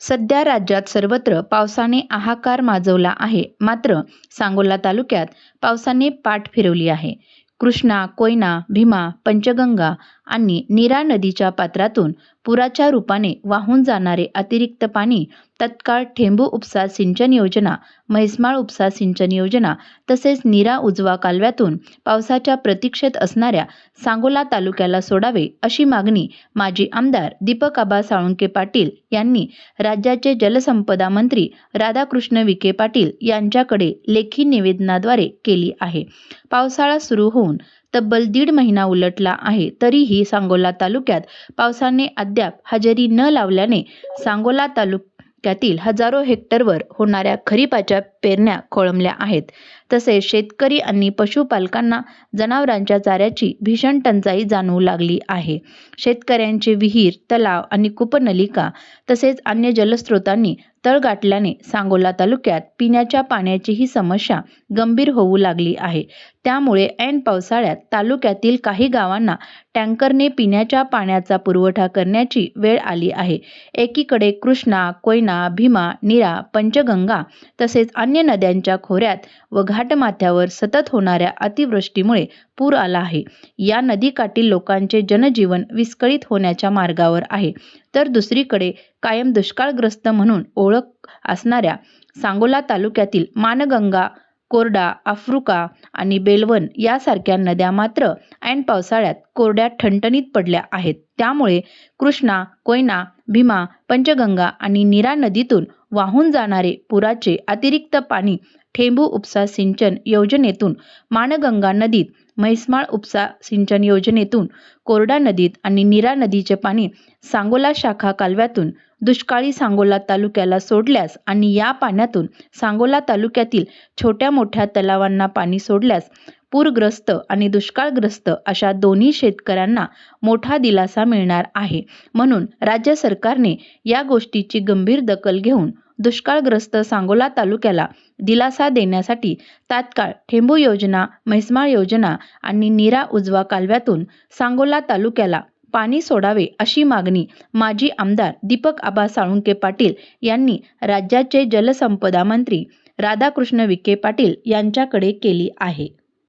सध्या राज्यात सर्वत्र पावसाने हाहाकार माजवला आहे. मात्र सांगोला तालुक्यात पावसाने पाठ फिरवली आहे. कृष्णा, कोयना, भीमा, पंचगंगा आणि नीरा नदीच्या पात्रातून पुराच्या रूपाने वाहून जाणारे अतिरिक्त पाणी तत्काळ ठेंबू उपसा सिंचन योजना, म्हैसमाळ उपसा सिंचन योजना तसेच नीरा उजवा कालव्यातून पावसाच्या प्रतीक्षेत असणाऱ्या सांगोला तालुक्याला सोडावे अशी मागणी माजी आमदार दीपक आबा साळुंके पाटील यांनी राज्याचे जलसंपदा मंत्री राधाकृष्ण विखे पाटील यांच्याकडे लेखी निवेदनाद्वारे केली आहे. पावसाळा सुरू होऊन तब्बल 1.5 महिना उलटला आहे, तरीही सांगोला तालुक्यात पावसाने अद्याप हजेरी न लावल्याने सांगोला तालुक्यातील हजारो हेक्टरवर होणाऱ्या खरीपाच्या पेरण्या खोळंबल्या आहेत. तसेच शेतकरी आणि पशुपालकांना जनावरांच्या चाऱ्याची भीषण टंचाई जाणवू लागली आहे. शेतकऱ्यांचे विहीर, तलाव आणि कूपनलिका तसेच अन्य जलस्रोतांनी तळ गाठल्याने सांगोला तालुक्यात पिण्याच्या पाण्याचीही समस्या गंभीर होऊ लागली आहे. त्यामुळे ऐन पावसाळ्यात तालुक्यातील काही गावांना टँकरने पिण्याच्या पाण्याचा पुरवठा करण्याची वेळ आली आहे. एकीकडे कृष्णा, कोयना, भीमा, नीरा, पंचगंगा तसेच अन्य नद्यांच्या खोऱ्यात व घाटमाथ्यावर सतत होणाऱ्या अतिवृष्टीमुळे पूर आला आहे. या नदीकाठी लोकांचे जनजीवन विस्कळीत होण्याच्या मार्गावर आहे. तर दुसरीकडे कायम दुष्काळग्रस्त म्हणून ओळख असणाऱ्या सांगोला तालुक्यातील मानगंगा, कोरडा, आफ्रुका आणि बेलवन यासारख्या नद्या मात्र ऐन पावसाळ्यात कोरड्या ठणठणीत पडल्या आहेत. त्यामुळे कृष्णा, कोयना, भीमा, पंचगंगा आणि नीरा नदीतून वाहून जाणारे पुराचे अतिरिक्त पाणी ठेंबू उपसा सिंचन योजनेतून मानगंगा नदीत, म्हैसमाळ उपसा सिंचन योजनेतून कोरडा नदीत आणि नीरा नदीचे पाणी सांगोला शाखा कालव्यातून दुष्काळी सांगोला तालुक्याला सोडल्यास आणि या पाण्यातून सांगोला तालुक्यातील छोट्या मोठ्या तलावांना पाणी सोडल्यास पूरग्रस्त आणि दुष्काळग्रस्त अशा दोन्ही शेतकऱ्यांना मोठा दिलासा मिळणार आहे. म्हणून राज्य सरकारने या गोष्टीची गंभीर दखल घेऊन दुष्काळग्रस्त सांगोला तालुक्याला दिलासा देण्यासाठी तात्काळ ठेंबू योजना, म्हैसमाळ योजना आणि नीरा उजवा कालव्यातून सांगोला तालुक्याला पाणी सोडावे अशी मागणी माजी आमदार दीपक आबा साळुंके पाटील यांनी राज्याचे जलसंपदा मंत्री राधाकृष्ण विखे पाटील यांच्याकडे केली आहे.